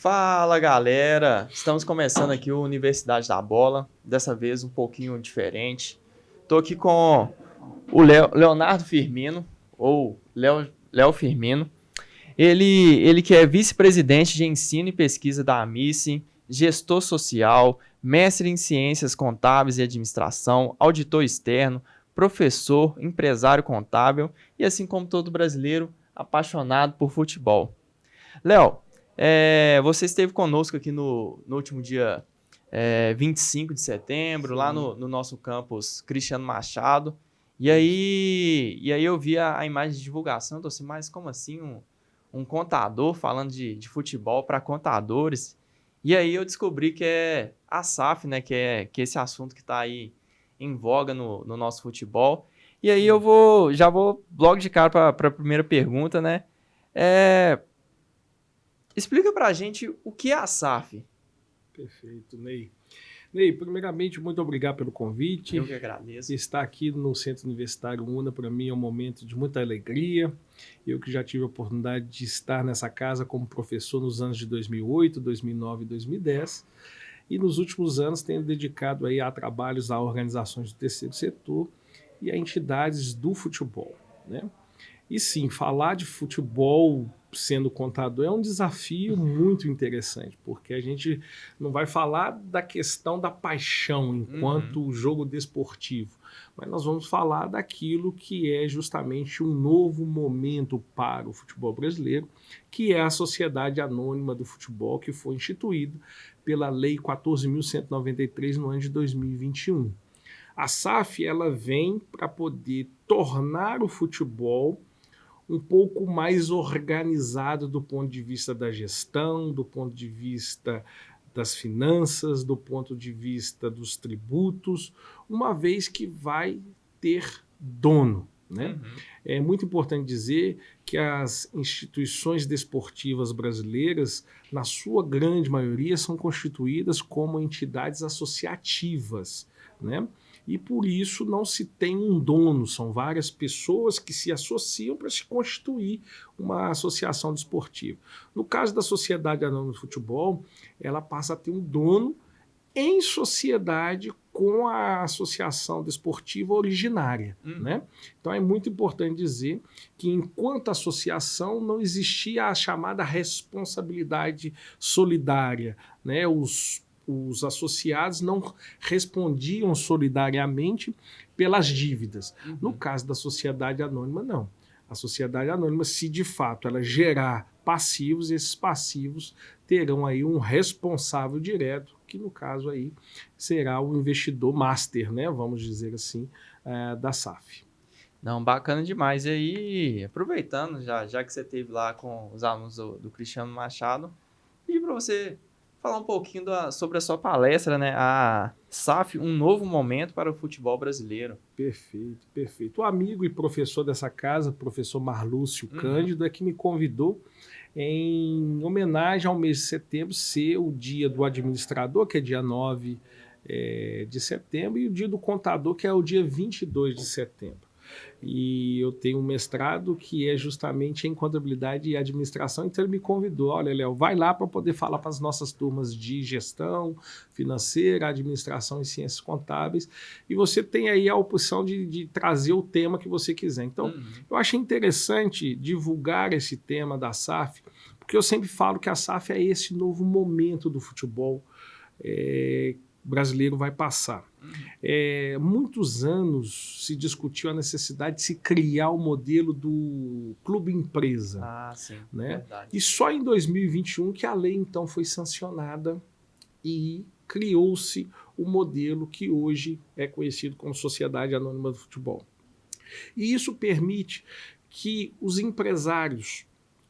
Fala galera, estamos começando aqui o Universidade da Bola, dessa vez um pouquinho diferente. Estou aqui com o Leonardo Firmino, ou Léo Firmino. Ele que é vice-presidente de ensino e pesquisa da AMICE, gestor social, mestre em ciências contábeis e administração, auditor externo, professor, empresário contábil e, assim como todo brasileiro, apaixonado por futebol. Léo, você esteve conosco aqui no último dia 25 de setembro, lá no nosso campus Cristiano Machado. E aí eu vi a imagem de divulgação, eu tô assim, mas como assim um contador falando de futebol para contadores? E aí eu descobri que é a SAF, né, que é esse assunto que está aí em voga no nosso futebol. E aí já vou logo de cara para a primeira pergunta, né? Explica pra gente o que é a SAF. Perfeito, Ney. Ney, primeiramente, muito obrigado pelo convite. Eu que agradeço. Estar aqui no Centro Universitário UNA, para mim, é um momento de muita alegria. Eu que já tive a oportunidade de estar nessa casa como professor nos anos de 2008, 2009 e 2010. E nos últimos anos tenho dedicado aí a trabalhos a organizações do terceiro setor e a entidades do futebol, né? E sim, falar de futebol sendo contador é um desafio muito interessante, porque a gente não vai falar da questão da paixão enquanto jogo desportivo, mas nós vamos falar daquilo que é justamente um novo momento para o futebol brasileiro, que é a Sociedade Anônima do Futebol, que foi instituída pela Lei 14.193 no ano de 2021. A SAF ela vem para poder tornar o futebol um pouco mais organizado do ponto de vista da gestão, do ponto de vista das finanças, do ponto de vista dos tributos, uma vez que vai ter dono, né? É muito importante dizer que as instituições desportivas brasileiras, na sua grande maioria, são constituídas como entidades associativas, né? E por isso não se tem um dono, são várias pessoas que se associam para se constituir uma associação desportiva. No caso da Sociedade Anônima do Futebol, ela passa a ter um dono em sociedade com a associação desportiva originária, né? Então é muito importante dizer que enquanto associação não existia a chamada responsabilidade solidária, né? Os associados não respondiam solidariamente pelas dívidas. No caso da sociedade anônima, não. A sociedade anônima, se de fato ela gerar passivos, esses passivos terão aí um responsável direto, que no caso aí será o investidor master, né? Vamos dizer assim, da SAF. Não, bacana demais. E aí, aproveitando, já que você esteve lá com os alunos do Cristiano Machado, e para você falar um pouquinho sobre a sua palestra, né? A SAF, um novo momento para o futebol brasileiro. Perfeito, perfeito. O amigo e professor dessa casa, professor Marlúcio Cândido, é que me convidou em homenagem ao mês de setembro ser o dia do administrador, que é dia 9 de setembro, e o dia do contador, que é o dia 22 de setembro. E eu tenho um mestrado que é justamente em contabilidade e administração, então ele me convidou, olha, Léo, vai lá para poder falar para as nossas turmas de gestão financeira, administração e ciências contábeis, e você tem aí a opção de trazer o tema que você quiser. Então, eu achei interessante divulgar esse tema da SAF, porque eu sempre falo que a SAF é esse novo momento do futebol brasileiro vai passar. Muitos anos se discutiu a necessidade de se criar o modelo do clube-empresa. Ah, sim, né? Verdade. E só em 2021 que a lei então foi sancionada e criou-se o modelo que hoje é conhecido como Sociedade Anônima do Futebol. E isso permite que os empresários,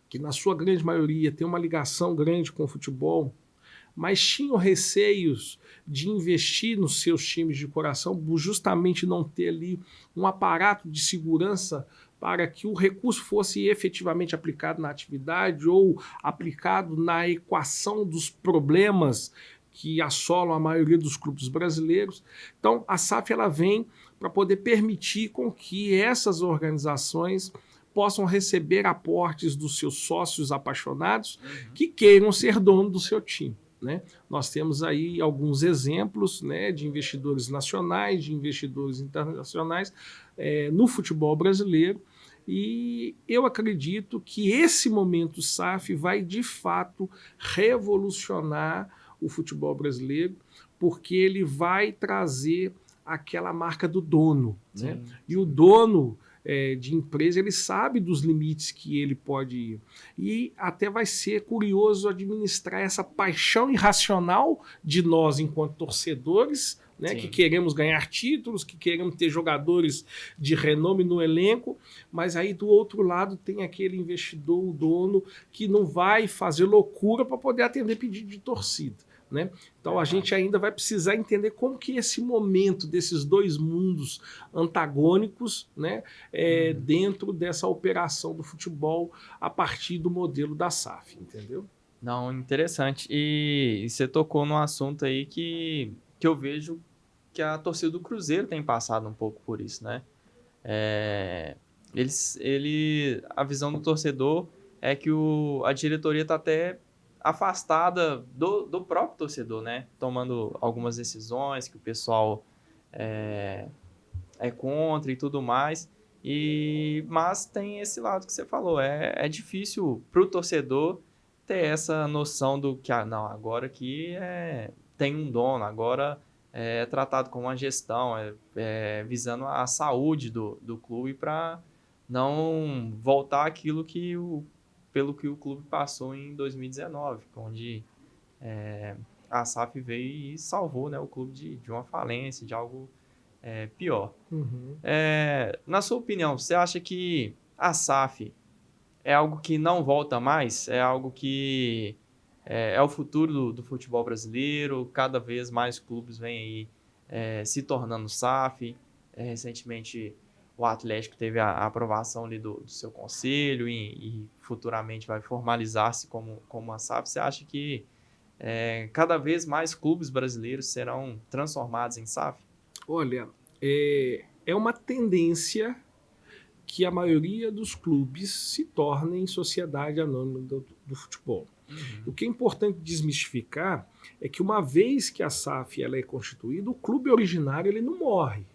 que na sua grande maioria têm uma ligação grande com o futebol, mas tinham receios de investir nos seus times de coração, justamente não ter ali um aparato de segurança para que o recurso fosse efetivamente aplicado na atividade ou aplicado na equação dos problemas que assolam a maioria dos clubes brasileiros. Então, a SAF ela vem para poder permitir com que essas organizações possam receber aportes dos seus sócios apaixonados que queiram ser dono do seu time. Né? Nós temos aí alguns exemplos, né, de investidores nacionais, de investidores internacionais no futebol brasileiro, e eu acredito que esse momento SAF vai de fato revolucionar o futebol brasileiro, porque ele vai trazer aquela marca do dono. Sim, né? sim. E o dono de empresa, ele sabe dos limites que ele pode ir. E até vai ser curioso administrar essa paixão irracional de nós enquanto torcedores, né, que queremos ganhar títulos, que queremos ter jogadores de renome no elenco, mas aí do outro lado tem aquele investidor, o dono, que não vai fazer loucura para poder atender pedido de torcida. Né? Então a gente ainda vai precisar entender como que esse momento desses dois mundos antagônicos, né, dentro dessa operação do futebol a partir do modelo da SAF, entendeu? Não, interessante. E você tocou num assunto aí que eu vejo que a torcida do Cruzeiro tem passado um pouco por isso, né? A visão do torcedor é que a diretoria está até afastada do próprio torcedor, né? Tomando algumas decisões que o pessoal é contra e tudo mais. Mas tem esse lado que você falou. É difícil para o torcedor ter essa noção do que, não, agora aqui tem um dono, agora é tratado como uma gestão, visando a saúde do clube para não voltar aquilo pelo que o clube passou em 2019, onde a SAF veio e salvou, né, o clube de uma falência, de algo pior. Na sua opinião, você acha que a SAF é algo que não volta mais? É algo que é o futuro do futebol brasileiro? Cada vez mais clubes vêm aí se tornando SAF. Recentemente, o Atlético teve a aprovação ali do seu conselho e futuramente vai formalizar-se como uma SAF. Você acha que cada vez mais clubes brasileiros serão transformados em SAF? Olha, é uma tendência que a maioria dos clubes se tornem sociedade anônima do futebol. O que é importante desmistificar é que uma vez que a SAF ela é constituída, o clube originário ele não morre.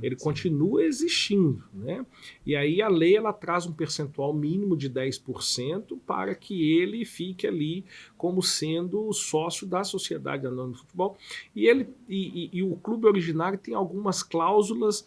Ele continua existindo, né? E aí a lei ela traz um percentual mínimo de 10% para que ele fique ali como sendo sócio da Sociedade Anônima de Futebol. E o clube originário tem algumas cláusulas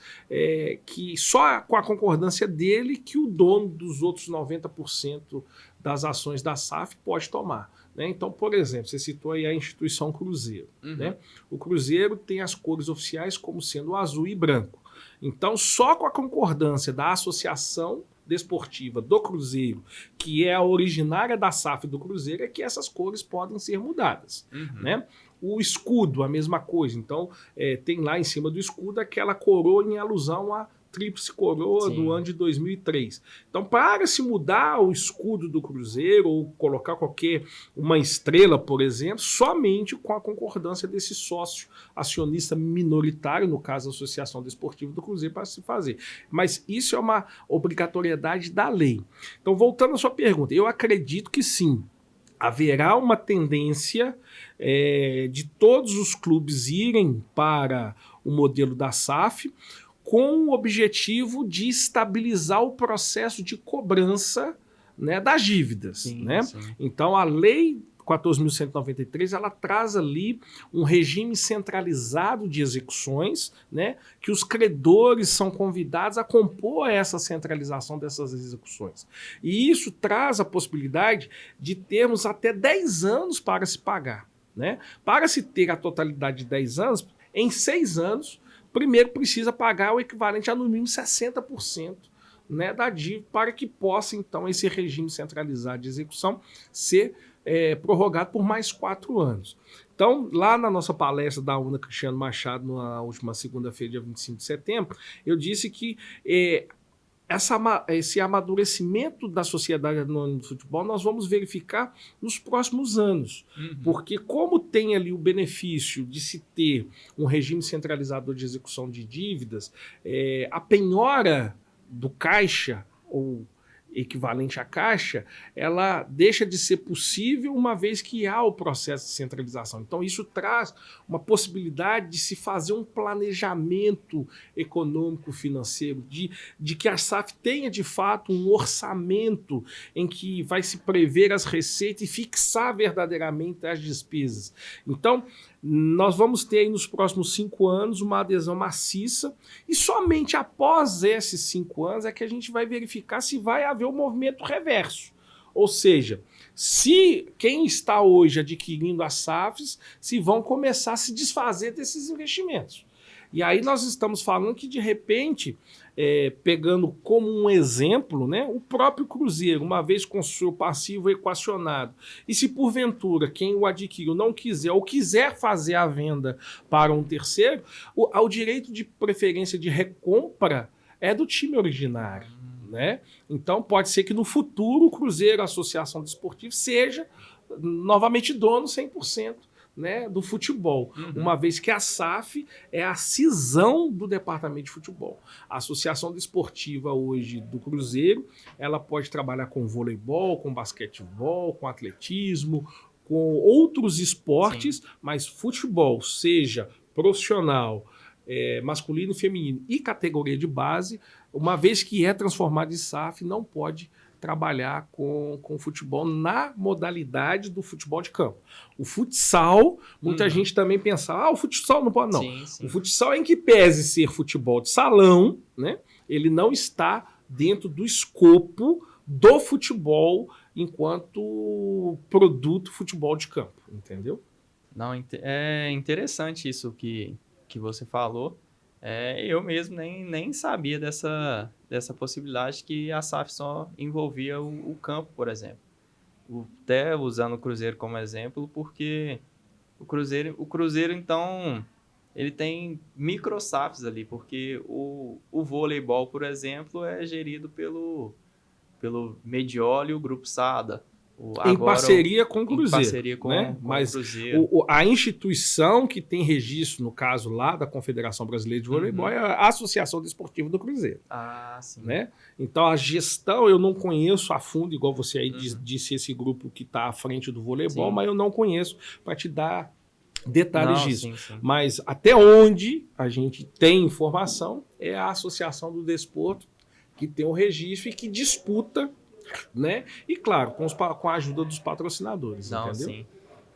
que só com a concordância dele que o dono dos outros 90% das ações da SAF pode tomar. Né? Então, por exemplo, você citou aí a instituição Cruzeiro. Né? O Cruzeiro tem as cores oficiais como sendo azul e branco. Então, só com a concordância da Associação Desportiva do Cruzeiro, que é a originária da SAF do Cruzeiro, é que essas cores podem ser mudadas. Né? O escudo, a mesma coisa. Então, tem lá em cima do escudo aquela coroa em alusão à tríplice coroa do ano de 2003. Então, para se mudar o escudo do Cruzeiro ou colocar uma estrela, por exemplo, somente com a concordância desse sócio acionista minoritário, no caso a Associação Desportiva do Cruzeiro, para se fazer. Mas isso é uma obrigatoriedade da lei. Então, voltando à sua pergunta, eu acredito que sim, haverá uma tendência de todos os clubes irem para o modelo da SAF, com o objetivo de estabilizar o processo de cobrança, né, das dívidas. Sim, né? sim. Então, a Lei 14.193, ela traz ali um regime centralizado de execuções, né, que os credores são convidados a compor essa centralização dessas execuções. E isso traz a possibilidade de termos até 10 anos para se pagar. Né? Para se ter a totalidade de 10 anos, em 6 anos, primeiro precisa pagar o equivalente a no mínimo 60%, né, da dívida para que possa, então, esse regime centralizado de execução ser prorrogado por mais 4 anos. Então, lá na nossa palestra da UNA Cristiano Machado, na última segunda-feira, dia 25 de setembro, eu disse que esse amadurecimento da Sociedade Anônima de Futebol nós vamos verificar nos próximos anos. Porque como tem ali o benefício de se ter um regime centralizador de execução de dívidas, a penhora do caixa ou equivalente à Caixa, ela deixa de ser possível uma vez que há o processo de centralização. Então, isso traz uma possibilidade de se fazer um planejamento econômico financeiro, de que a SAF tenha, de fato, um orçamento em que vai se prever as receitas e fixar verdadeiramente as despesas. Então, nós vamos ter aí nos próximos 5 anos uma adesão maciça e somente após esses 5 anos é que a gente vai verificar se vai haver um movimento reverso. Ou seja, se quem está hoje adquirindo as SAFs, se vão começar a se desfazer desses investimentos. E aí nós estamos falando que, de repente, pegando como um exemplo, né, o próprio Cruzeiro, uma vez com seu passivo equacionado, e se porventura quem o adquiriu não quiser ou quiser fazer a venda para um terceiro, o direito de preferência de recompra é do time originário. Né? Então pode ser que no futuro o Cruzeiro, a Associação Desportiva, seja novamente dono 100%. Né, do futebol, uma vez que a SAF é a cisão do departamento de futebol. A Associação Desportiva hoje do Cruzeiro, ela pode trabalhar com voleibol, com basquetebol, com atletismo, com outros esportes, mas futebol, seja profissional, masculino e feminino e categoria de base, uma vez que é transformado em SAF, não pode trabalhar com futebol na modalidade do futebol de campo. O futsal, muita gente também pensa, o futsal não pode, não. Sim. O futsal, em que pese ser futebol de salão, né, ele não está dentro do escopo do futebol enquanto produto futebol de campo, entendeu? Não, é interessante isso que você falou. Eu mesmo nem sabia dessa possibilidade que a SAF só envolvia o campo, por exemplo. Até usando o Cruzeiro como exemplo, porque o Cruzeiro então, ele tem micro SAFs ali, porque o voleibol, por exemplo, é gerido pelo Medioli e o Grupo Sada. Em parceria com o Cruzeiro. Em parceria com Mas o Cruzeiro. A instituição que tem registro, no caso lá da Confederação Brasileira de Voleibol, é a Associação Desportiva do Cruzeiro. Sim. Né? Então a gestão eu não conheço a fundo, igual você aí disse, esse grupo que está à frente do voleibol, mas eu não conheço para te dar detalhes disso. Sim. Mas até onde a gente tem informação é a Associação do Desporto que tem o registro e que disputa, né? E claro, com a ajuda dos patrocinadores, entendeu? Sim.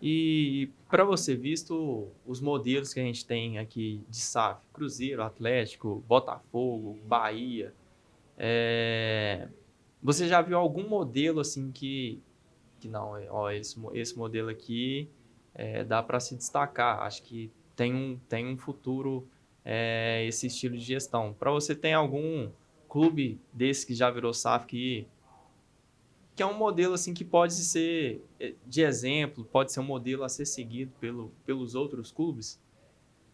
E para você, visto os modelos que a gente tem aqui de SAF, Cruzeiro, Atlético, Botafogo, Bahia, você já viu algum modelo assim que não, esse modelo aqui dá para se destacar, acho que tem um futuro esse estilo de gestão. Para você, tem algum clube desse que já virou SAF que é um modelo assim que pode ser de exemplo, pode ser um modelo a ser seguido pelos outros clubes?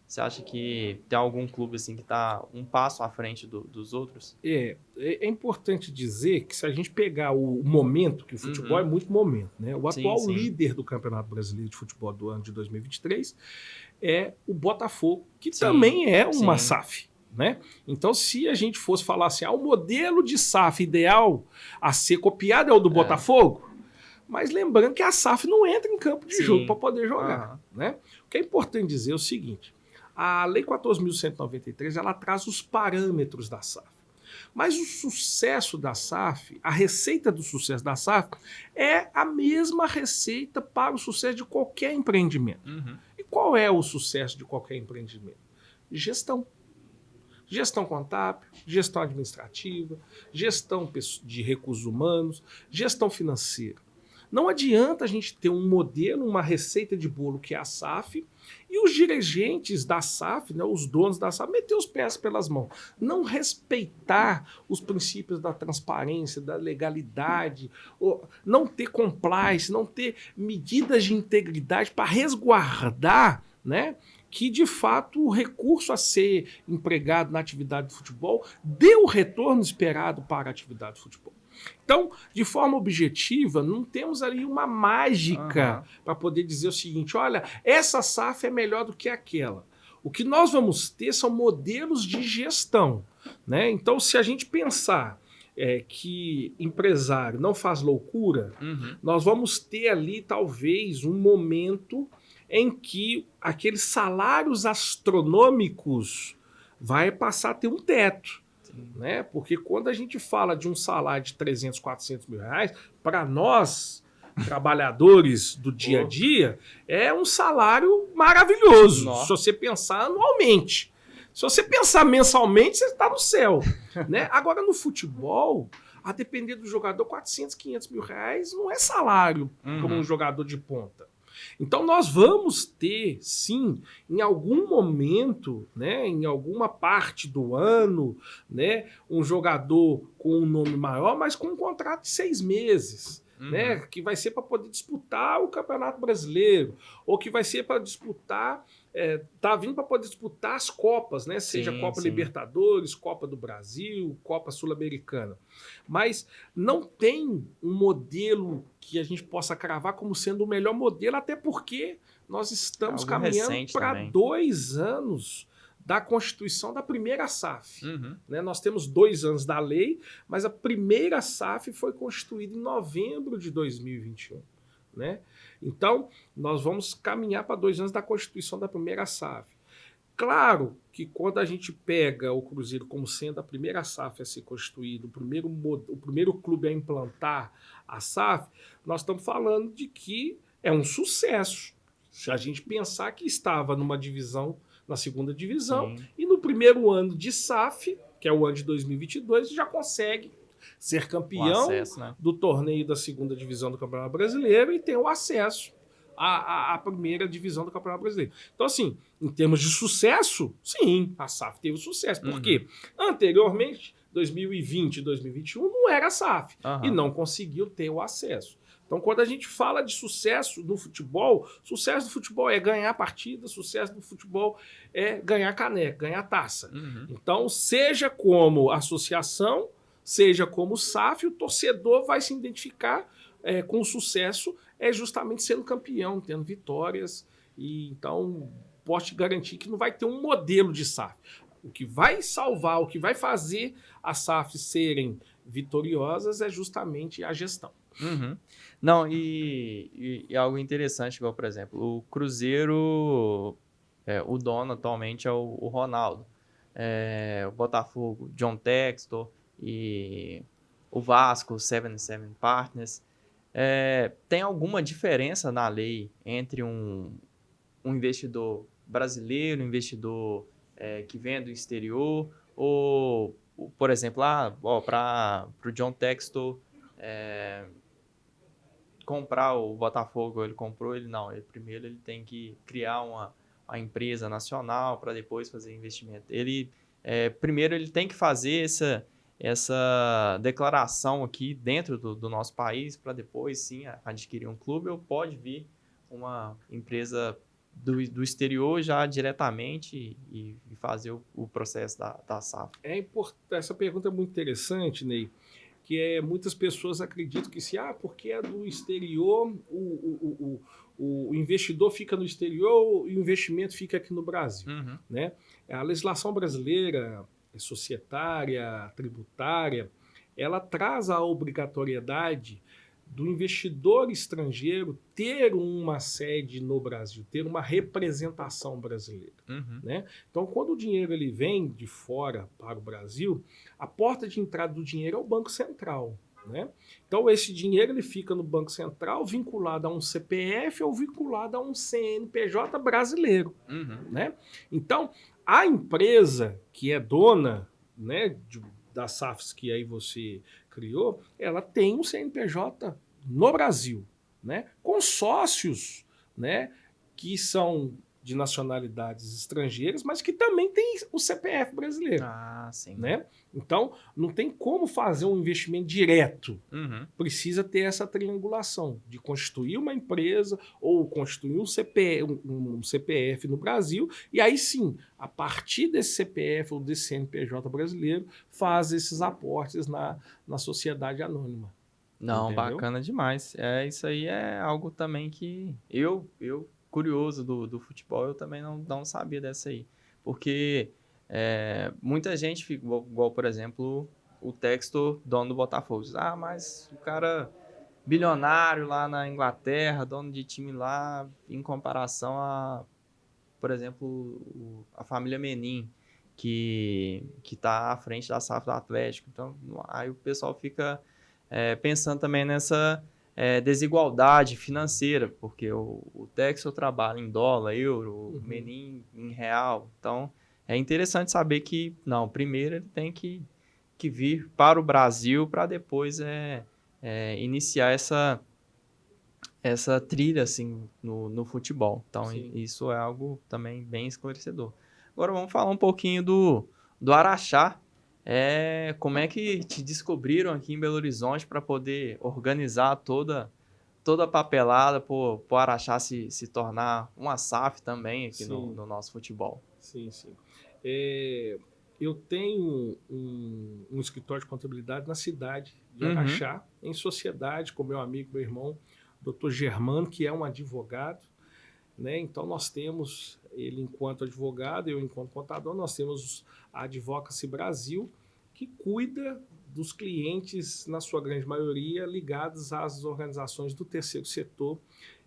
Você acha que tem algum clube assim que está um passo à frente dos outros? É importante dizer que se a gente pegar o momento, que o futebol é muito momento, né? O atual líder do Campeonato Brasileiro de Futebol do ano de 2023 é o Botafogo, que também é uma SAF. Né? Então, se a gente fosse falar assim, o modelo de SAF ideal a ser copiado é o do Botafogo, mas lembrando que a SAF não entra em campo de jogo para poder jogar. Né? O que é importante dizer é o seguinte, a Lei 14.193 ela traz os parâmetros da SAF, mas o sucesso da SAF, a receita do sucesso da SAF é a mesma receita para o sucesso de qualquer empreendimento. E qual é o sucesso de qualquer empreendimento? Gestão. Gestão contábil, gestão administrativa, gestão de recursos humanos, gestão financeira. Não adianta a gente ter um modelo, uma receita de bolo que é a SAF e os dirigentes da SAF, né, os donos da SAF, meter os pés pelas mãos. Não respeitar os princípios da transparência, da legalidade, não ter compliance, não ter medidas de integridade para resguardar, né, que, de fato, o recurso a ser empregado na atividade de futebol dê o retorno esperado para a atividade de futebol. Então, de forma objetiva, não temos ali uma mágica para poder dizer o seguinte, olha, essa SAF é melhor do que aquela. O que nós vamos ter são modelos de gestão. Né? Então, se a gente pensar que empresário não faz loucura, Uhum. nós vamos ter ali talvez um momento em que aqueles salários astronômicos vai passar a ter um teto. Sim. Né? Porque quando a gente fala de um salário de 300, 400 mil reais, para nós, trabalhadores do dia a dia, é um salário maravilhoso, Nossa. se você pensar anualmente. Se você pensar mensalmente, você está no céu. Né? Agora, no futebol, a depender do jogador, 400, 500 mil reais não é salário como um jogador de ponta. Então, nós vamos ter, sim, em algum momento, né, em alguma parte do ano, né, um jogador com um nome maior, mas com um contrato de 6 meses. Né, que vai ser para poder disputar o Campeonato Brasileiro, ou que vai ser para disputar, tá vindo para poder disputar as Copas, né, seja Sim, Copa sim. Libertadores, Copa do Brasil, Copa Sul-Americana. Mas não tem um modelo que a gente possa cravar como sendo o melhor modelo, até porque nós estamos Algo caminhando recente para também. 2 anos da constituição da primeira SAF. Uhum. Né? Nós temos 2 anos da lei, mas a primeira SAF foi constituída em novembro de 2021. Né? Então, nós vamos caminhar para 2 anos da constituição da primeira SAF. Claro que quando a gente pega o Cruzeiro como sendo a primeira SAF a ser constituída, o primeiro clube a implantar a SAF, nós estamos falando de que é um sucesso. Se a gente pensar que estava numa divisão, na segunda divisão, Sim. e no primeiro ano de SAF, que é o ano de 2022, já consegue ser O campeão acesso, né? do torneio da segunda divisão do Campeonato Brasileiro e ter o acesso à primeira divisão do Campeonato Brasileiro. Então, assim, em termos de sucesso, sim, a SAF teve sucesso. Por quê? Anteriormente, 2020 e 2021, não era a SAF e não conseguiu ter o acesso. Então, quando a gente fala de sucesso no futebol, sucesso do futebol é ganhar partida, sucesso do futebol é ganhar caneca, ganhar taça. Então, seja como associação, seja como SAF, o torcedor vai se identificar com o sucesso justamente sendo campeão, tendo vitórias. E então, posso te garantir que não vai ter um modelo de SAF. O que vai salvar, o que vai fazer as SAFs serem vitoriosas é justamente a gestão. Não, e algo interessante, igual, por exemplo, o Cruzeiro, o dono atualmente é o Ronaldo. O Botafogo, John Textor, e o Vasco, 77 Partners. Tem alguma diferença na lei entre um investidor brasileiro, um investidor que vem do exterior, ou, por exemplo, para o John Textor comprar o Botafogo, ele comprou, primeiro ele tem que criar uma empresa nacional para depois fazer investimento. Primeiro ele tem que fazer essa declaração aqui dentro do nosso país para depois sim adquirir um clube, ou pode vir uma empresa do exterior já diretamente e fazer o processo da SAF. Essa pergunta é muito interessante, Ney, que muitas pessoas acreditam que porque é do exterior, o investidor fica no exterior e o investimento fica aqui no Brasil. Né? A legislação brasileira, societária, tributária, ela traz a obrigatoriedade do investidor estrangeiro ter uma sede no Brasil, ter uma representação brasileira. Né? Então, quando o dinheiro ele vem de fora para o Brasil, a porta de entrada do dinheiro é o Banco Central. Né? Então, esse dinheiro ele fica no Banco Central vinculado a um CPF ou vinculado a um CNPJ brasileiro. Né? Então, a empresa que é dona, né, das SAFs que aí você criou, ela tem um CNPJ no Brasil, né, com sócios, né, que são de nacionalidades estrangeiras, mas que também tem o CPF brasileiro. Sim. Né? Então, não tem como fazer um investimento direto. Precisa ter essa triangulação de constituir uma empresa ou constituir um CPF no Brasil, e aí sim, a partir desse CPF ou desse CNPJ brasileiro, faz esses aportes na sociedade anônima. Não, Entendeu? bacana demais. Isso aí é algo também que eu curioso do futebol, eu também não sabia dessa aí. Porque muita gente, igual, por exemplo, o Textor, dono do Botafogo, diz, mas o cara bilionário lá na Inglaterra, dono de time lá, em comparação a, por exemplo, a família Menin, que tá à frente da SAF do Atlético. Então, aí o pessoal fica pensando também nessa desigualdade financeira, porque o Texel trabalha em dólar, euro, o Menin em real. Então, é interessante saber que, não, primeiro ele tem que vir para o Brasil para depois iniciar essa trilha assim no futebol. Então, Sim. isso é algo também bem esclarecedor. Agora vamos falar um pouquinho do Araxá. Como é que te descobriram aqui em Belo Horizonte para poder organizar toda a papelada para o Araxá se tornar uma SAF também aqui no nosso futebol? Sim, sim. Eu tenho um escritório de contabilidade na cidade de Araxá, em sociedade com meu amigo, meu irmão, Dr. Germano, que é um advogado, né? Então nós temos, ele enquanto advogado, eu enquanto contador, nós temos a Advocacy Brasil, que cuida dos clientes, na sua grande maioria, ligados às organizações do terceiro setor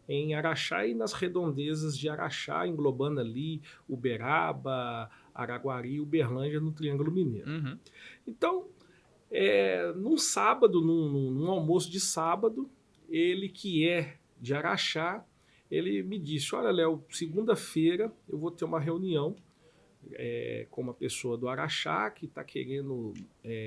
em Araxá e nas redondezas de Araxá, englobando ali Uberaba, Araguari e Uberlândia no Triângulo Mineiro. Então, num sábado, num almoço de sábado, ele que é de Araxá, ele me disse, olha, Léo, segunda-feira eu vou ter uma reunião com uma pessoa do Araxá que está querendo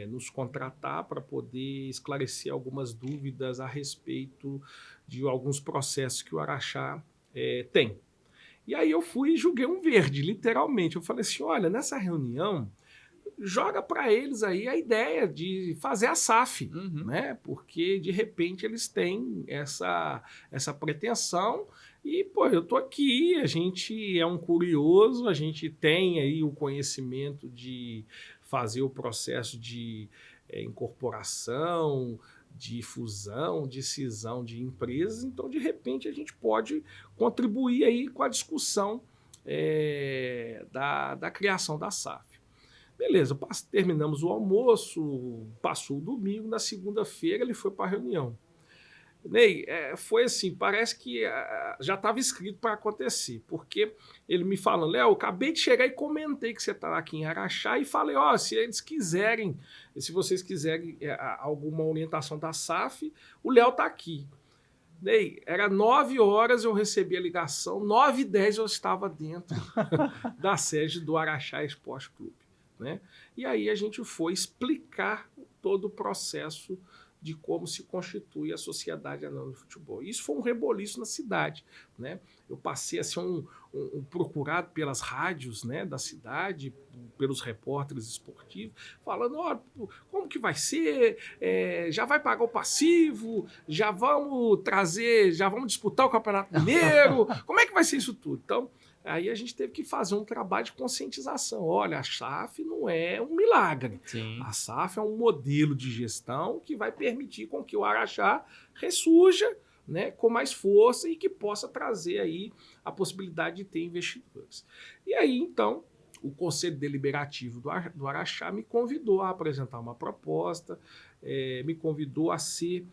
nos contratar para poder esclarecer algumas dúvidas a respeito de alguns processos que o Araxá tem. E aí eu fui e joguei um verde, literalmente. Eu falei assim, olha, nessa reunião, joga para eles aí a ideia de fazer a SAF, né? Porque de repente eles têm essa pretensão e, pô, eu tô aqui, a gente é um curioso, a gente tem aí o conhecimento de fazer o processo de incorporação, de fusão, de cisão de empresas, então de repente a gente pode contribuir aí com a discussão da criação da SAF. Beleza, terminamos o almoço, passou o domingo, na segunda-feira ele foi para a reunião. Ney, foi assim, parece que já estava escrito para acontecer, porque ele me falou, Léo, acabei de chegar e comentei que você está aqui em Araxá e falei, se eles quiserem, se vocês quiserem alguma orientação da SAF, o Léo está aqui. Ney, era 9 horas, eu recebi a ligação, 9h10 eu estava dentro da sede do Araxá Esporte Clube. Né? E aí a gente foi explicar todo o processo de como se constitui a Sociedade Anônima de Futebol. Isso foi um reboliço na cidade. Né? Eu passei a ser um procurado pelas rádios, né, da cidade, pelos repórteres esportivos, falando, como que vai ser? Já vai pagar o passivo? Já vamos disputar o Campeonato Mineiro? Como é que vai ser isso tudo? Então, aí a gente teve que fazer um trabalho de conscientização. Olha, a SAF não é um milagre. Sim. A SAF é um modelo de gestão que vai permitir com que o Araxá ressurja, né, com mais força e que possa trazer aí a possibilidade de ter investidores. E aí, então, o Conselho Deliberativo do Araxá me convidou a apresentar uma proposta, me convidou a ser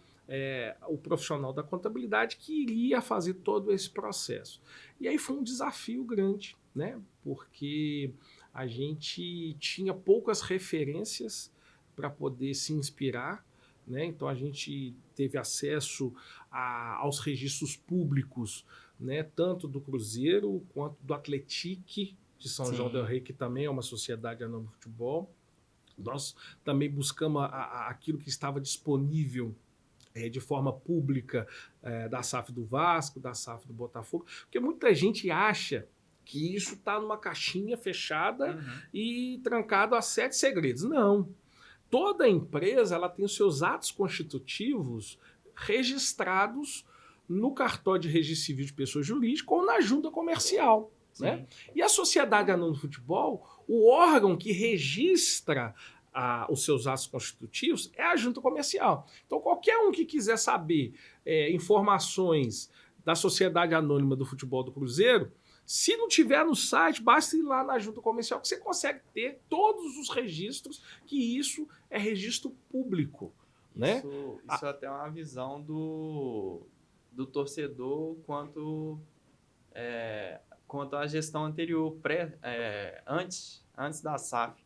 o profissional da contabilidade que iria fazer todo esse processo. E aí foi um desafio grande, né? Porque a gente tinha poucas referências para poder se inspirar, né? Então a gente teve acesso aos registros públicos, né? Tanto do Cruzeiro quanto do Atlético de São João del Rei, que também é uma sociedade anônima de futebol. Nós também buscamos aquilo que estava disponível de forma pública da SAF do Vasco, da SAF do Botafogo, porque muita gente acha que isso está numa caixinha fechada e trancado a 7 segredos. Não. Toda empresa ela tem os seus atos constitutivos registrados no cartório de registro civil de pessoa jurídica ou na junta comercial. Né? E a Sociedade Anônima de Futebol, o órgão que registra os seus atos constitutivos é a junta comercial. Então, qualquer um que quiser saber informações da Sociedade Anônima do Futebol do Cruzeiro, se não tiver no site, basta ir lá na junta comercial que você consegue ter todos os registros, que isso é registro público. Né? Isso até é uma visão do torcedor quanto à gestão anterior, antes da SAF.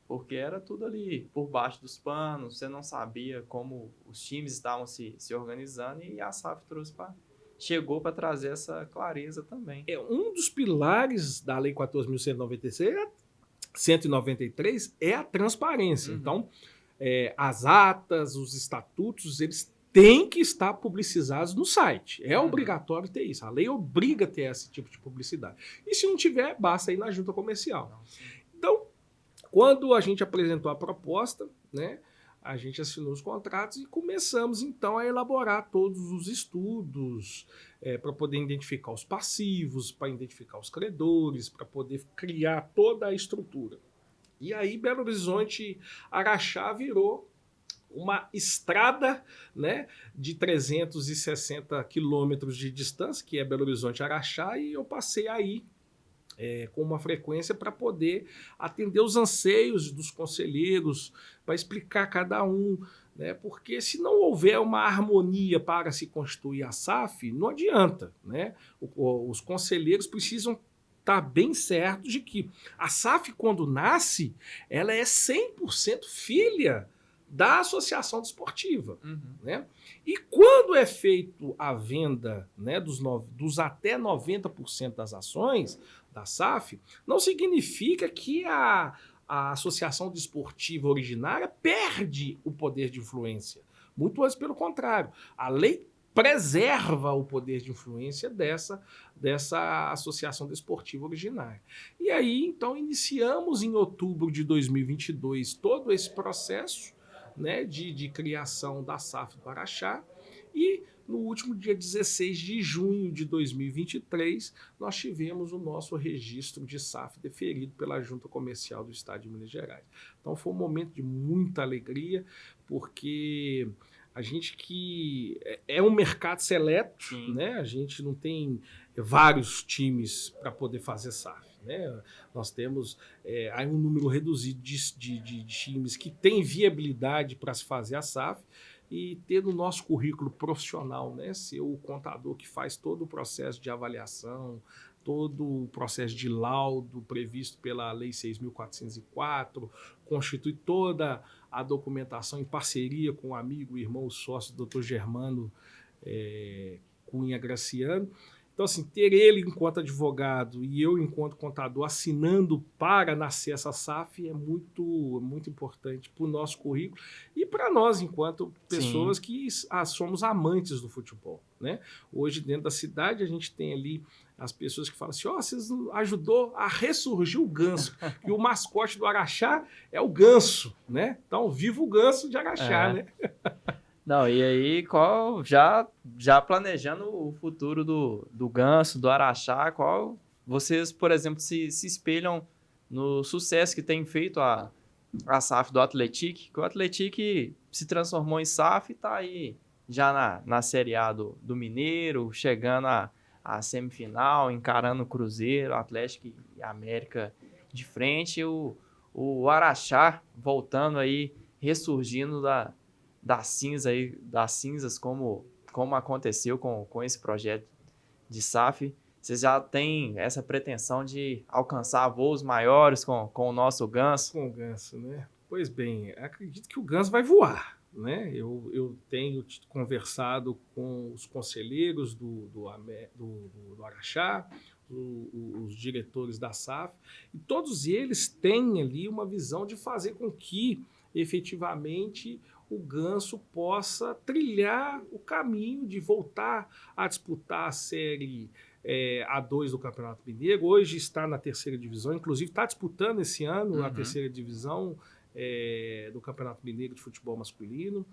Porque era tudo ali por baixo dos panos, você não sabia como os times estavam se organizando e a SAF chegou para trazer essa clareza também. Um dos pilares da Lei 14.193 é a transparência. Uhum. Então, as atas, os estatutos, eles têm que estar publicizados no site. É obrigatório ter isso. A lei obriga a ter esse tipo de publicidade. E se não tiver, basta ir na junta comercial. Então, quando a gente apresentou a proposta, né, a gente assinou os contratos e começamos, então, a elaborar todos os estudos para poder identificar os passivos, para identificar os credores, para poder criar toda a estrutura. E aí, Belo Horizonte Araxá virou uma estrada, né, de 360 quilômetros de distância, que é Belo Horizonte Araxá, e eu passei aí com uma frequência para poder atender os anseios dos conselheiros, para explicar cada um, né? Porque se não houver uma harmonia para se constituir a SAF, não adianta. Né? Os conselheiros precisam estar bem certos de que a SAF, quando nasce, ela é 100% filha da associação desportiva. Uhum. Né? E quando é feito a venda, né, dos até 90% das ações da SAF, não significa que a associação desportiva originária perde o poder de influência. Muito antes, pelo contrário. A lei preserva o poder de influência dessa associação desportiva originária. E aí, então, iniciamos em outubro de 2022 todo esse processo, né, de criação da SAF do Araxá, e no último dia 16 de junho de 2023, nós tivemos o nosso registro de SAF deferido pela Junta Comercial do Estado de Minas Gerais. Então foi um momento de muita alegria, porque a gente que é um mercado seleto, né? A gente não tem vários times para poder fazer SAF. Né? Nós temos um número reduzido de times que têm viabilidade para se fazer a SAF, e ter no nosso currículo profissional, né, ser o contador que faz todo o processo de avaliação, todo o processo de laudo previsto pela Lei 6.404, constitui toda a documentação em parceria com o amigo, irmão, sócio, Dr. Germano Cunha Graciano. Então, assim, ter ele enquanto advogado e eu enquanto contador assinando para nascer essa SAF é muito importante para o nosso currículo e para nós enquanto pessoas que somos amantes do futebol. Né? Hoje, dentro da cidade, a gente tem ali as pessoas que falam assim, vocês ajudou a ressurgir o ganso, e o mascote do Araxá é o ganso. Né? Então, viva o ganso de Araxá, né? Não, e aí, já planejando o futuro do Ganso, do Araxá, qual vocês, por exemplo, se espelham no sucesso que tem feito a SAF do Atlético, que o Atlético se transformou em SAF e está aí já na Série A do Mineiro, chegando à semifinal, encarando o Cruzeiro, Atlético e América de frente, o Araxá voltando aí, ressurgindo das cinzas, como aconteceu com esse projeto de SAF. Vocês já têm essa pretensão de alcançar voos maiores com o nosso Ganso? Com o Ganso, né? Pois bem, acredito que o Ganso vai voar. Né? Eu tenho conversado com os conselheiros do Araxá, os diretores da SAF, e todos eles têm ali uma visão de fazer com que, efetivamente, o Ganso possa trilhar o caminho de voltar a disputar a Série A2 do Campeonato Mineiro. Hoje está na terceira divisão, inclusive está disputando esse ano a terceira divisão do Campeonato Mineiro de Futebol Masculino.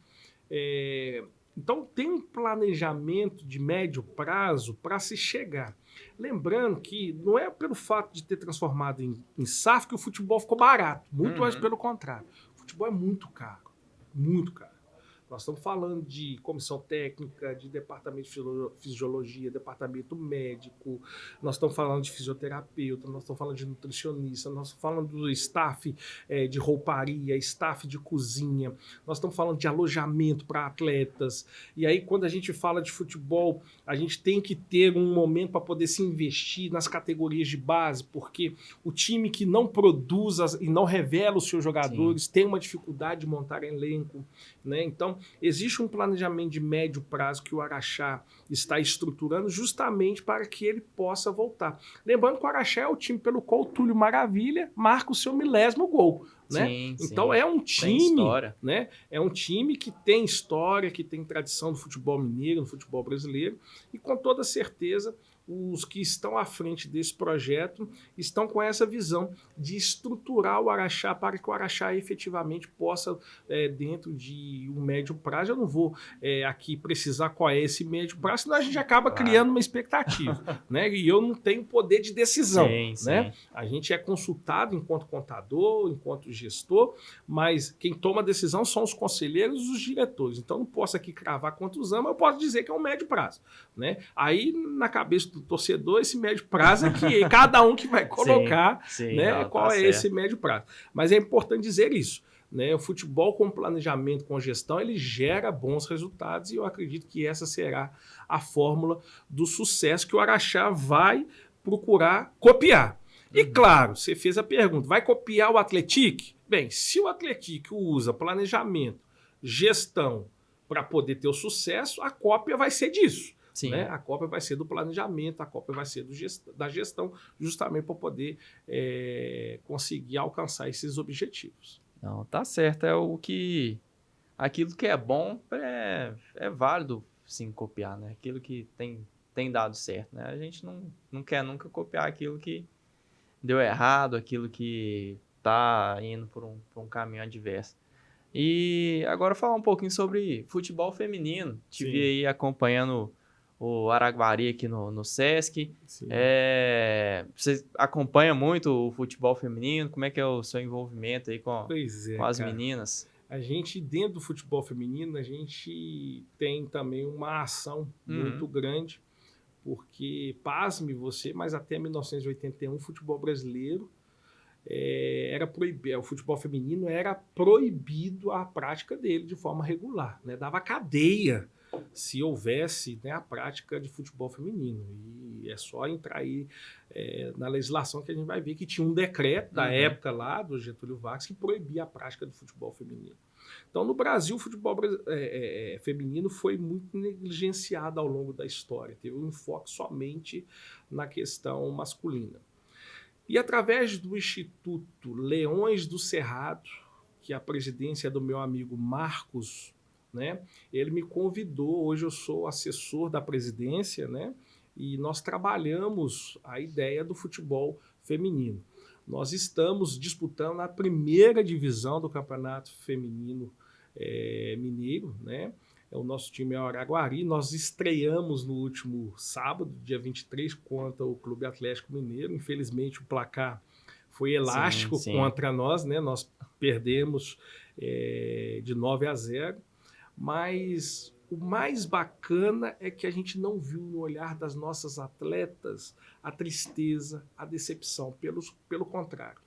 Então tem um planejamento de médio prazo para se chegar. Lembrando que não é pelo fato de ter transformado em SAF que o futebol ficou barato, muito mais pelo contrário. O futebol é muito caro. Muito caro. Nós estamos falando de comissão técnica, de departamento de fisiologia, departamento médico, nós estamos falando de fisioterapeuta, nós estamos falando de nutricionista, nós estamos falando do staff de rouparia, staff de cozinha, nós estamos falando de alojamento para atletas. E aí, quando a gente fala de futebol, a gente tem que ter um momento para poder se investir nas categorias de base, porque o time que não produz e não revela os seus jogadores tem uma dificuldade de montar elenco, né? Então, existe um planejamento de médio prazo que o Araxá está estruturando justamente para que ele possa voltar. Lembrando que o Araxá é o time pelo qual o Túlio Maravilha marca o seu 1000º gol. Né? Sim, então sim. É um time, né? É um time que tem história, que tem tradição no futebol mineiro, no futebol brasileiro, e com toda certeza os que estão à frente desse projeto estão com essa visão de estruturar o Araxá para que o Araxá efetivamente possa, dentro de um médio prazo, eu não vou aqui precisar qual é esse médio prazo, senão a gente acaba criando uma expectativa, né? E eu não tenho poder de decisão, né? A gente é consultado enquanto contador, enquanto gestor, mas quem toma a decisão são os conselheiros e os diretores. Então não posso aqui cravar quantos anos, eu posso dizer que é um médio prazo, né? Aí na cabeça do torcedor, esse médio prazo é que cada um que vai colocar, né, não, qual é certo. Esse médio prazo. Mas é importante dizer isso, né? O futebol com planejamento, com gestão, ele gera bons resultados e eu acredito que essa será a fórmula do sucesso que o Araxá vai procurar copiar. E claro, você fez a pergunta, vai copiar o Atlético? Bem, se o Atlético usa planejamento, gestão para poder ter o sucesso, a cópia vai ser disso. Né? A cópia vai ser do planejamento, a cópia vai ser da gestão, justamente para poder conseguir alcançar esses objetivos. Não, tá certo. Aquilo que é bom é válido, sim, copiar, né? Aquilo que tem dado certo, né? A gente não quer nunca copiar aquilo que deu errado, aquilo que tá indo por um caminho adverso. E agora falar um pouquinho sobre futebol feminino. Te vi aí acompanhando o Araguari aqui no Sesc. Você acompanha muito o futebol feminino? Como é que é o seu envolvimento aí com as meninas? A gente, dentro do futebol feminino, a gente tem também uma ação muito grande, porque, pasme você, mas até 1981 o futebol brasileiro era proibido, o futebol feminino era proibido a prática dele de forma regular, né? Dava cadeia se houvesse, né, a prática de futebol feminino. E é só entrar aí na legislação que a gente vai ver que tinha um decreto da época lá, do Getúlio Vargas, que proibia a prática do futebol feminino. Então, no Brasil, o futebol feminino foi muito negligenciado ao longo da história. Teve um enfoque somente na questão masculina. E através do Instituto Leões do Cerrado, que a presidência é do meu amigo Marcos, né? Ele me convidou, hoje eu sou assessor da presidência, né? E nós trabalhamos a ideia do futebol feminino. Nós estamos disputando a primeira divisão do Campeonato Feminino Mineiro, né? O nosso time é o Araguari. Nós estreamos no último sábado, dia 23, contra o Clube Atlético Mineiro. Infelizmente, o placar foi elástico contra nós, né? Nós perdemos de 9-0. Mas o mais bacana é que a gente não viu no olhar das nossas atletas a tristeza, a decepção. Pelo contrário,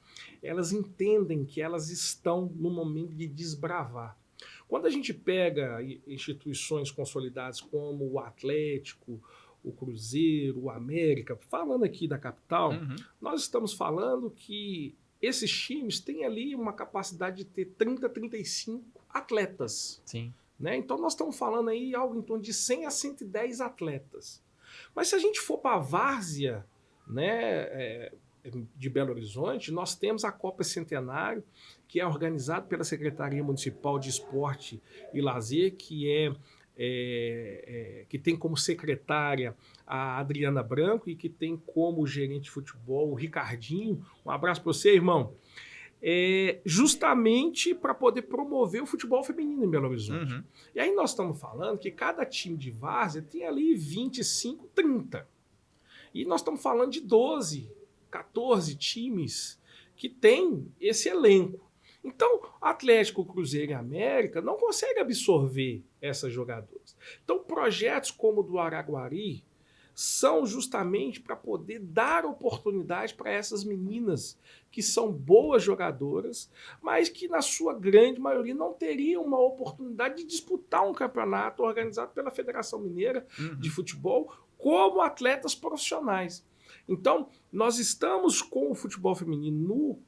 elas entendem que elas estão no momento de desbravar. Quando a gente pega instituições consolidadas como o Atlético, o Cruzeiro, o América, falando aqui da capital, nós estamos falando que esses times têm ali uma capacidade de ter 30, 35 atletas. Sim. Né? Então, nós estamos falando aí algo em torno de 100 a 110 atletas. Mas se a gente for para a várzea, né, de Belo Horizonte, nós temos a Copa Centenário, que é organizada pela Secretaria Municipal de Esporte e Lazer, que tem como secretária a Adriana Branco e que tem como gerente de futebol o Ricardinho. Um abraço para você, irmão. Justamente para poder promover o futebol feminino em Belo Horizonte. E aí nós estamos falando que cada time de várzea tem ali 25, 30. E nós estamos falando de 12, 14 times que tem esse elenco. Então, Atlético, Cruzeiro e América não conseguem absorver essas jogadoras. Então, projetos como o do Araguari são justamente para poder dar oportunidade para essas meninas que são boas jogadoras, mas que na sua grande maioria não teriam uma oportunidade de disputar um campeonato organizado pela Federação Mineira de Futebol como atletas profissionais. Então, nós estamos com o futebol feminino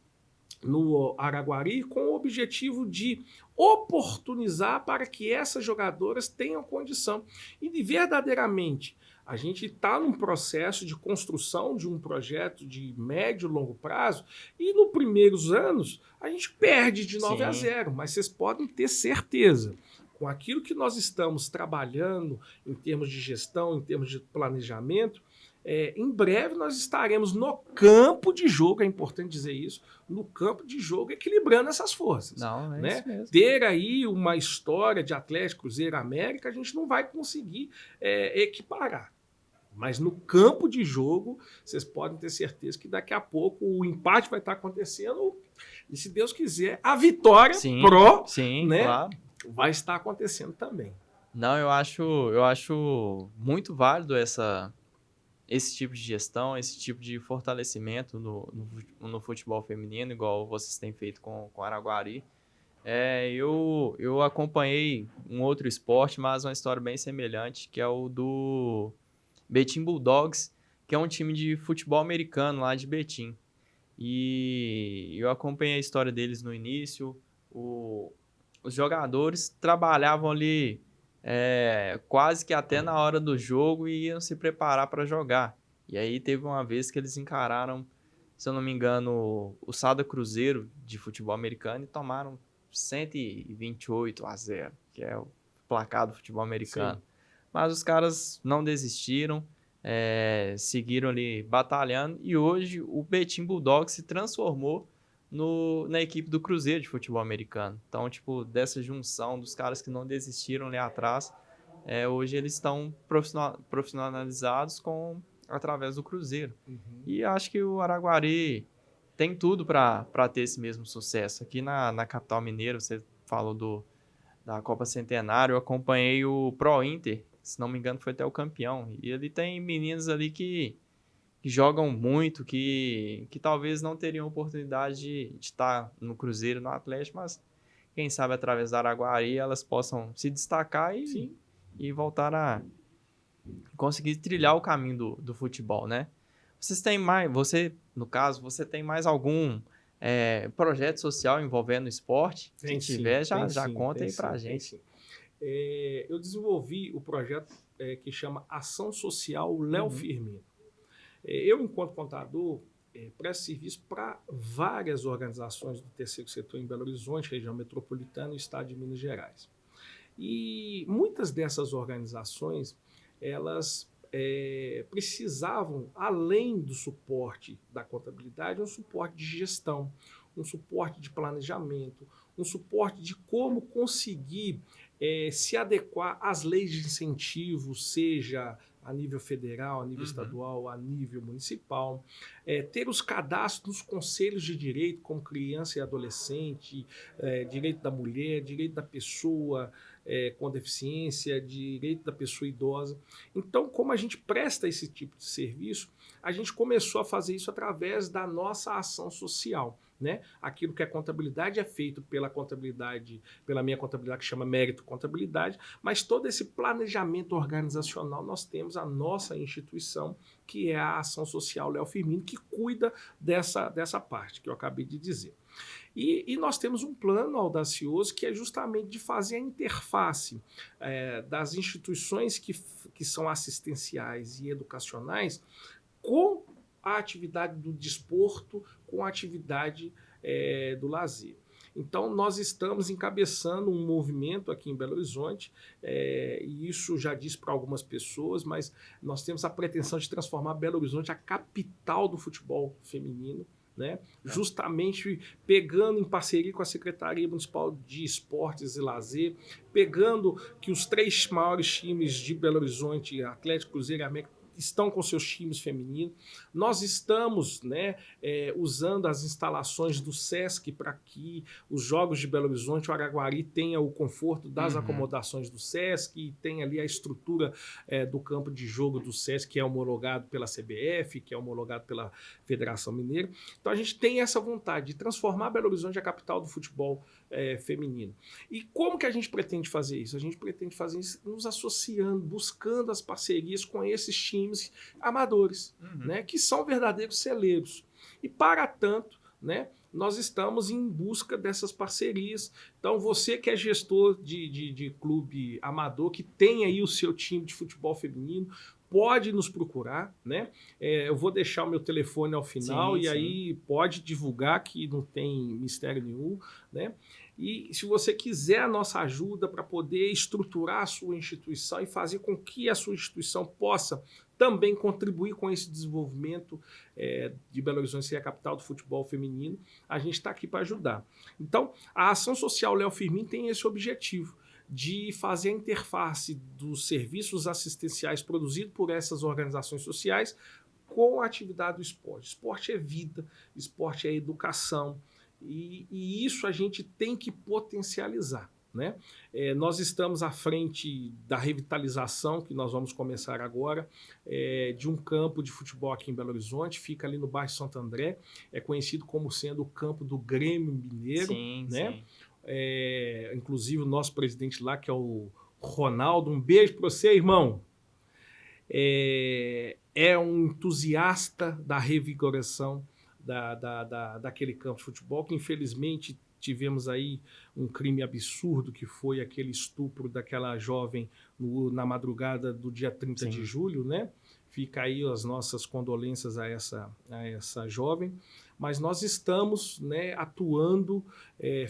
no Araguari com o objetivo de oportunizar para que essas jogadoras tenham condição. E verdadeiramente, a gente está num processo de construção de um projeto de médio e longo prazo e nos primeiros anos a gente perde de 9-0, mas vocês podem ter certeza, com aquilo que nós estamos trabalhando em termos de gestão, em termos de planejamento, em breve nós estaremos no campo de jogo, é importante dizer isso, no campo de jogo equilibrando essas forças. Não, é né? isso mesmo. Ter aí uma história de Atlético, Cruzeiro, América, a gente não vai conseguir equiparar. Mas no campo de jogo, vocês podem ter certeza que daqui a pouco o empate vai estar acontecendo e, se Deus quiser, a vitória claro, vai estar acontecendo também. Não, eu acho muito válido esse tipo de gestão, esse tipo de fortalecimento no futebol feminino, igual vocês têm feito com o Araguari. Eu acompanhei um outro esporte, mas uma história bem semelhante, que é o do Betim Bulldogs, que é um time de futebol americano lá de Betim. E eu acompanhei a história deles no início. Os jogadores trabalhavam ali quase que até na hora do jogo e iam se preparar para jogar. E aí teve uma vez que eles encararam, se eu não me engano, o Sada Cruzeiro de futebol americano e tomaram 128-0, que é o placar do futebol americano. Sim. Mas os caras não desistiram, seguiram ali batalhando e hoje o Betim Bulldogs se transformou na equipe do Cruzeiro de futebol americano. Então, tipo, dessa junção dos caras que não desistiram ali atrás, hoje eles estão profissionalizados através do Cruzeiro. E acho que o Araguari tem tudo para ter esse mesmo sucesso. Aqui na capital mineira, você falou da Copa Centenário, eu acompanhei o Pro Inter, se não me engano foi até o campeão, e ele tem meninos ali que jogam muito, que talvez não teriam oportunidade de estar no Cruzeiro, no Atlético, mas quem sabe através da Araguari elas possam se destacar e voltar a conseguir trilhar o caminho do futebol, né? No caso, você tem mais algum projeto social envolvendo o esporte? Se tiver, já conta aí pra gente. Eu desenvolvi o projeto que chama Ação Social Léo Firmino. Eu, enquanto contador, presto serviço para várias organizações do terceiro setor em Belo Horizonte, região metropolitana e estado de Minas Gerais. E muitas dessas organizações, elas precisavam, além do suporte da contabilidade, um suporte de gestão, um suporte de planejamento, um suporte de como conseguir se adequar às leis de incentivo, seja a nível federal, a nível estadual, a nível municipal, ter os cadastros nos conselhos de direito, como criança e adolescente, direito da mulher, direito da pessoa com deficiência, direito da pessoa idosa. Então, como a gente presta esse tipo de serviço, a gente começou a fazer isso através da nossa ação social. Né? Aquilo que é contabilidade é feito pela minha contabilidade, que chama Mérito Contabilidade, mas todo esse planejamento organizacional nós temos a nossa instituição, que é a Ação Social Léo Firmino, que cuida dessa parte que eu acabei de dizer. E nós temos um plano audacioso que é justamente de fazer a interface das instituições que são assistenciais e educacionais com a atividade do desporto, com a atividade do lazer. Então, nós estamos encabeçando um movimento aqui em Belo Horizonte, e isso já disse para algumas pessoas, mas nós temos a pretensão de transformar Belo Horizonte a capital do futebol feminino, né? Justamente pegando em parceria com a Secretaria Municipal de Esportes e Lazer, pegando que os 3 maiores times de Belo Horizonte, Atlético, Cruzeiro e América, estão com seus times femininos. Nós estamos, né, usando as instalações do SESC para que os Jogos de Belo Horizonte, o Araguari, tenha o conforto das acomodações do SESC e tenha ali a estrutura do campo de jogo do SESC, que é homologado pela CBF, que é homologado pela Federação Mineira. Então a gente tem essa vontade de transformar Belo Horizonte a capital do futebol feminino. E como que a gente pretende fazer isso? A gente pretende fazer isso nos associando, buscando as parcerias com esses times amadores, né, que são verdadeiros celeiros. E para tanto, né, nós estamos em busca dessas parcerias. Então você que é gestor de clube amador, que tem aí o seu time de futebol feminino, pode nos procurar, né? Eu vou deixar o meu telefone ao final aí pode divulgar, que não tem mistério nenhum, né? E se você quiser a nossa ajuda para poder estruturar a sua instituição e fazer com que a sua instituição possa também contribuir com esse desenvolvimento de Belo Horizonte ser a capital do futebol feminino, a gente está aqui para ajudar. Então, a Ação Social Léo Firmino tem esse objetivo, de fazer a interface dos serviços assistenciais produzidos por essas organizações sociais com a atividade do esporte. Esporte é vida, esporte é educação, e isso a gente tem que potencializar, né? Nós estamos à frente da revitalização, que nós vamos começar agora, de um campo de futebol aqui em Belo Horizonte, fica ali no bairro Santo André, é conhecido como sendo o campo do Grêmio Mineiro, né? Sim. Inclusive o nosso presidente lá, que é o Ronaldo, um beijo para você, irmão. É um entusiasta da revigoração daquele campo de futebol, que infelizmente tivemos aí um crime absurdo, que foi aquele estupro daquela jovem na madrugada do dia 30 de julho, né? Fica aí as nossas condolências a essa jovem, mas nós estamos, né, atuando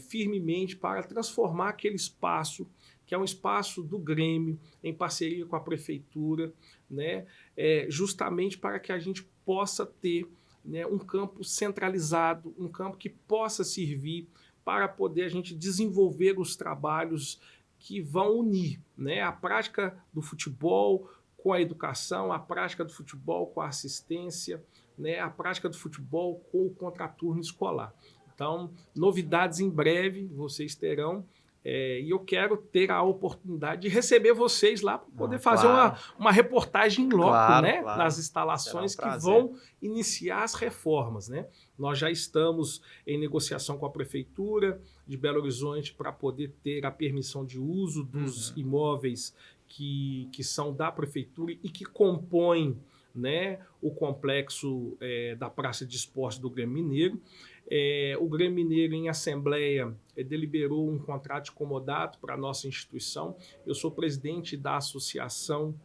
firmemente para transformar aquele espaço, que é um espaço do Grêmio, em parceria com a Prefeitura, né, justamente para que a gente possa ter, né, um campo centralizado, um campo que possa servir para poder a gente desenvolver os trabalhos que vão unir, né, a prática do futebol com a educação, a prática do futebol com a assistência, né, a prática do futebol com o contraturno escolar. Então, novidades em breve vocês terão, e eu quero ter a oportunidade de receber vocês lá para poder fazer uma reportagem em loco, né, nas instalações que vão iniciar as reformas, né? Nós já estamos em negociação com a Prefeitura de Belo Horizonte para poder ter a permissão de uso dos imóveis que são da Prefeitura e que compõem, né, o complexo da Praça de Esportes do Grêmio Mineiro. O Grêmio Mineiro, em assembleia, deliberou um contrato de comodato para a nossa instituição. Eu sou presidente da Associação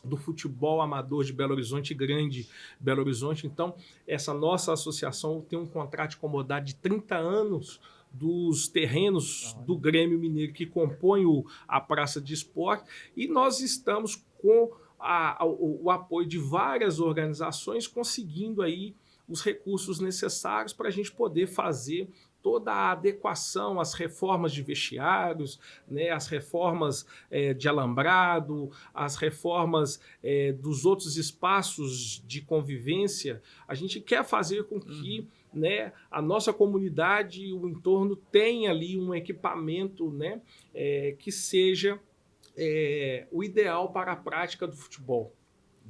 do Futebol Amador de Belo Horizonte, Grande Belo Horizonte. Então, essa nossa associação tem um contrato de comodato de 30 anos dos terrenos do Grêmio Mineiro que compõem a Praça de Esporte, e nós estamos com o apoio de várias organizações, conseguindo aí os recursos necessários para a gente poder fazer toda a adequação, as reformas de vestiários, né, as reformas de alambrado, as reformas dos outros espaços de convivência. A gente quer fazer com que, né, a nossa comunidade, o entorno, tenha ali um equipamento, né, que seja o ideal para a prática do futebol,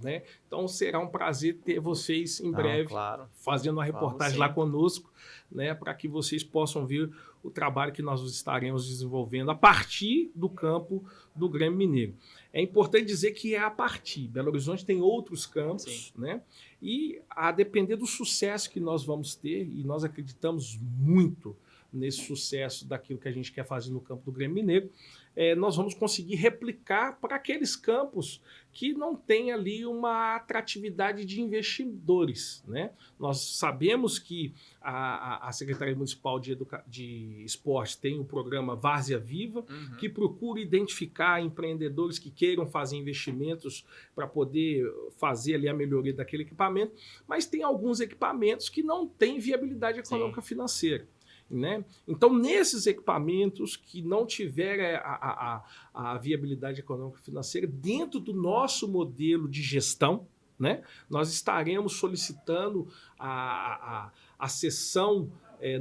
né? Então será um prazer ter vocês em breve fazendo uma reportagem lá conosco, né, para que vocês possam ver o trabalho que nós estaremos desenvolvendo a partir do campo do Grêmio Mineiro. É importante dizer que é a partir. Belo Horizonte tem outros campos, né? E a depender do sucesso que nós vamos ter, e nós acreditamos muito nesse sucesso daquilo que a gente quer fazer no campo do Grêmio Mineiro, nós vamos conseguir replicar para aqueles campos que não têm ali uma atratividade de investidores, né? Nós sabemos que a Secretaria Municipal de Esporte tem o programa Várzea Viva, que procura identificar empreendedores que queiram fazer investimentos para poder fazer ali a melhoria daquele equipamento, mas tem alguns equipamentos que não têm viabilidade econômica financeira, né? Então, nesses equipamentos que não tiverem a viabilidade econômica financeira, dentro do nosso modelo de gestão, né? Nós estaremos solicitando a cessão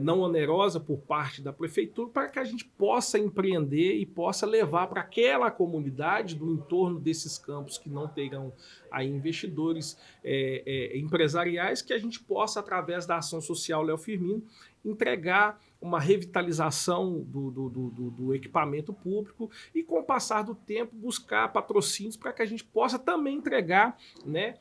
não onerosa por parte da prefeitura para que a gente possa empreender e possa levar para aquela comunidade do entorno desses campos que não terão aí investidores empresariais, que a gente possa, através da ação social Léo Firmino, entregar uma revitalização do equipamento público e, com o passar do tempo, buscar patrocínios para que a gente possa também entregar, né,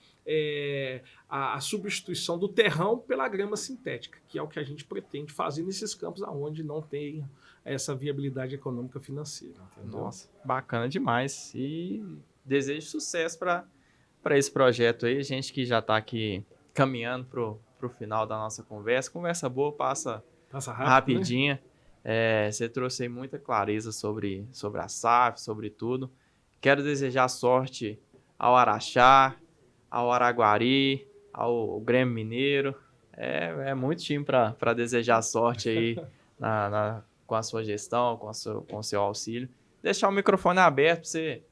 a substituição do terrão pela grama sintética, que é o que a gente pretende fazer nesses campos onde não tem essa viabilidade econômica financeira. Entendeu? Nossa, bacana demais. E desejo sucesso para esse projeto aí. A gente que já está aqui caminhando para o final da nossa conversa. Conversa boa, passa rápido, rapidinha. Né? Você trouxe aí muita clareza sobre a SAF, sobre tudo. Quero desejar sorte ao Araxá, ao Araguari, ao Grêmio Mineiro. É muito time para desejar sorte aí com a sua gestão, com o seu auxílio. Deixar o microfone aberto para você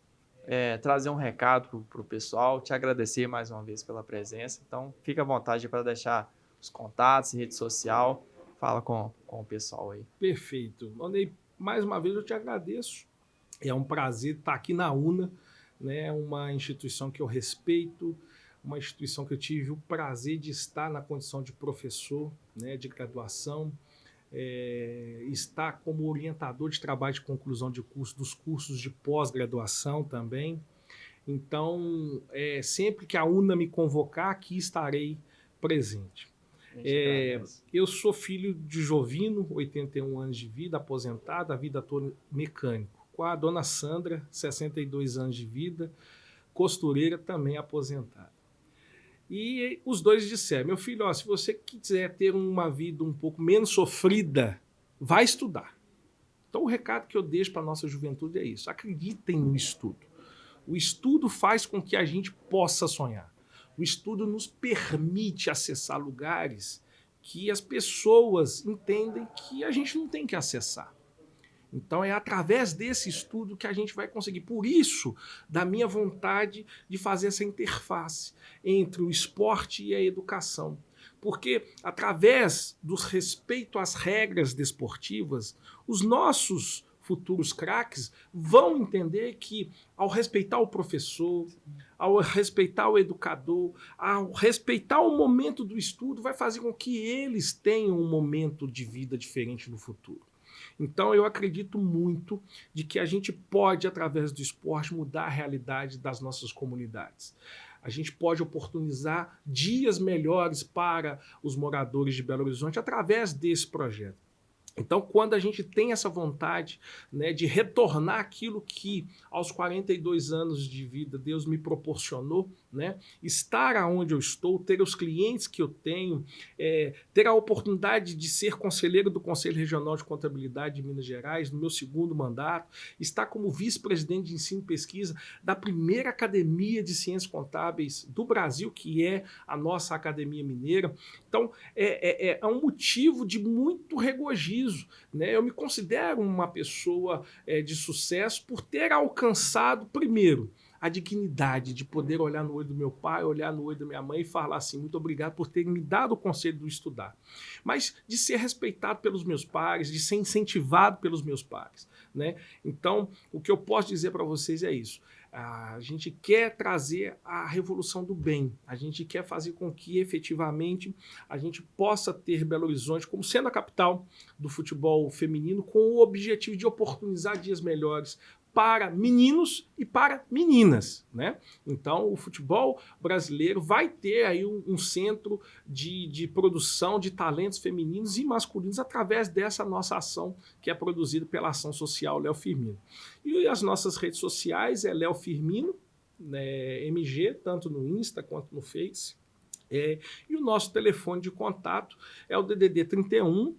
trazer um recado para o pessoal, te agradecer mais uma vez pela presença. Então, fica à vontade para deixar os contatos, rede social, fala com o pessoal aí. Perfeito. Ney, mais uma vez eu te agradeço. É um prazer estar aqui na UNA, né? Uma instituição que eu respeito, uma instituição que eu tive o prazer de estar na condição de professor, né, de graduação, estar como orientador de trabalho de conclusão de curso, dos cursos de pós-graduação também. Então, sempre que a UNA me convocar, aqui estarei presente. Eu sou filho de Jovino, 81 anos de vida, aposentado, a vida toda mecânico. Com a dona Sandra, 62 anos de vida, costureira, também aposentada. E os dois disseram, meu filho, se você quiser ter uma vida um pouco menos sofrida, vai estudar. Então o recado que eu deixo para a nossa juventude é isso, acreditem no estudo. O estudo faz com que a gente possa sonhar. O estudo nos permite acessar lugares que as pessoas entendem que a gente não tem que acessar. Então é através desse estudo que a gente vai conseguir. Por isso, da minha vontade de fazer essa interface entre o esporte e a educação. Porque através do respeito às regras desportivas, os nossos futuros craques vão entender que, ao respeitar o professor, ao respeitar o educador, ao respeitar o momento do estudo, vai fazer com que eles tenham um momento de vida diferente no futuro. Então eu acredito muito de que a gente pode, através do esporte, mudar a realidade das nossas comunidades. A gente pode oportunizar dias melhores para os moradores de Belo Horizonte através desse projeto. Então, quando a gente tem essa vontade, né, de retornar aquilo que aos 42 anos de vida Deus me proporcionou, né, estar aonde eu estou, ter os clientes que eu tenho, ter a oportunidade de ser conselheiro do Conselho Regional de Contabilidade de Minas Gerais, no meu segundo mandato, estar como vice-presidente de ensino e pesquisa da primeira academia de ciências contábeis do Brasil, que é a nossa Academia Mineira. Então, é um motivo de muito regozijo. Né? Eu me considero uma pessoa de sucesso por ter alcançado, primeiro, a dignidade de poder olhar no olho do meu pai, olhar no olho da minha mãe e falar assim, muito obrigado por terem me dado o conselho de estudar. Mas de ser respeitado pelos meus pares, de ser incentivado pelos meus pares. Né? Então, o que eu posso dizer para vocês é isso. A gente quer trazer a revolução do bem. A gente quer fazer com que, efetivamente, a gente possa ter Belo Horizonte como sendo a capital do futebol feminino, com o objetivo de oportunizar dias melhores para meninos e para meninas, né? Então, o futebol brasileiro vai ter aí um centro de produção de talentos femininos e masculinos através dessa nossa ação que é produzida pela ação social Léo Firmino. E as nossas redes sociais é Léo Firmino, né, MG, tanto no Insta quanto no Face. E o nosso telefone de contato é o DDD 31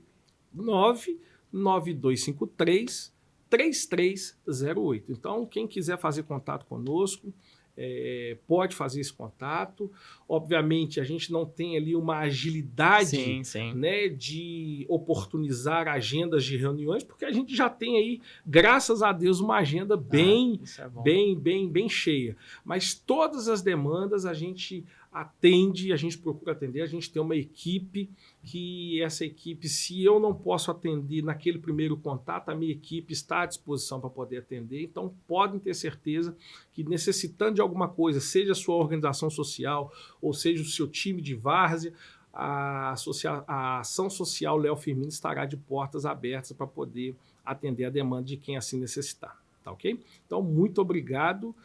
99253 3308. Então, quem quiser fazer contato conosco, pode fazer esse contato. Obviamente, a gente não tem ali uma agilidade, sim. né, de oportunizar agendas de reuniões, porque a gente já tem aí, graças a Deus, uma agenda Isso é bom. bem cheia. Mas todas as demandas a gente atende, a gente procura atender, a gente tem uma equipe que essa equipe, se eu não posso atender naquele primeiro contato, a minha equipe está à disposição para poder atender. Então, podem ter certeza que necessitando de alguma coisa, seja a sua organização social ou seja o seu time de várzea, a ação social Léo Firmino estará de portas abertas para poder atender a demanda de quem assim necessitar. Tá, ok? Então, muito obrigado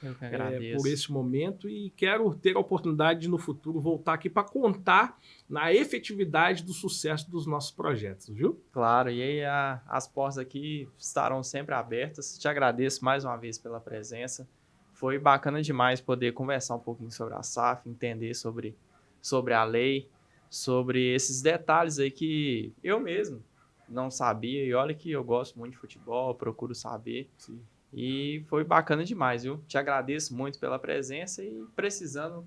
por esse momento e quero ter a oportunidade de, no futuro, voltar aqui para contar na efetividade do sucesso dos nossos projetos, viu? Claro, e aí as portas aqui estarão sempre abertas. Te agradeço mais uma vez pela presença. Foi bacana demais poder conversar um pouquinho sobre a SAF, entender sobre a lei, sobre esses detalhes aí que eu mesmo não sabia. E olha que eu gosto muito de futebol, procuro saber. Sim. E foi bacana demais, viu? Te agradeço muito pela presença e precisando,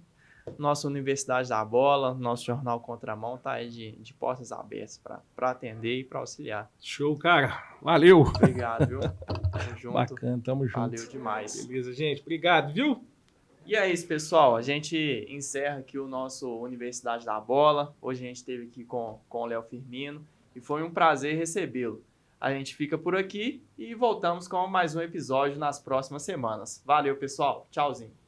nossa Universidade da Bola, nosso jornal Contramão tá aí de portas abertas para atender e para auxiliar. Show, cara. Valeu. Obrigado, viu? Tamo junto. Bacana, tamo junto. Valeu demais. Beleza, gente. Obrigado, viu? E é isso, pessoal. A gente encerra aqui o nosso Universidade da Bola. Hoje a gente esteve aqui com o Léo Firmino e foi um prazer recebê-lo. A gente fica por aqui e voltamos com mais um episódio nas próximas semanas. Valeu, pessoal. Tchauzinho.